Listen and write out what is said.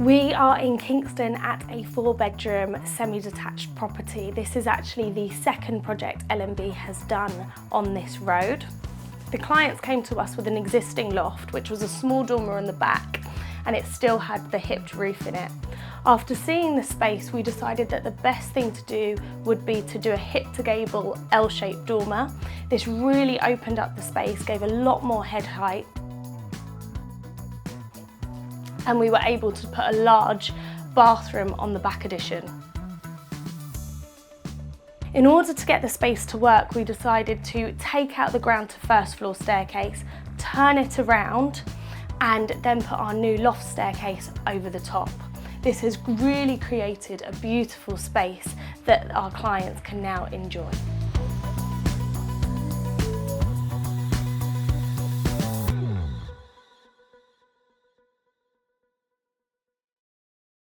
We are in Kingston at a 4-bedroom semi-detached property. This is actually the second project LMB has done on this road. The clients came to us with an existing loft, which was a small dormer on the back, and it still had the hipped roof in it. After seeing the space, we decided that the best thing to do would be to do a hip to gable L-shaped dormer. This really opened up the space, gave a lot more head height, and we were able to put a large bathroom on the back addition. In order to get the space to work, we decided to take out the ground to first floor staircase, turn it around, and then put our new loft staircase over the top. This has really created a beautiful space that our clients can now enjoy.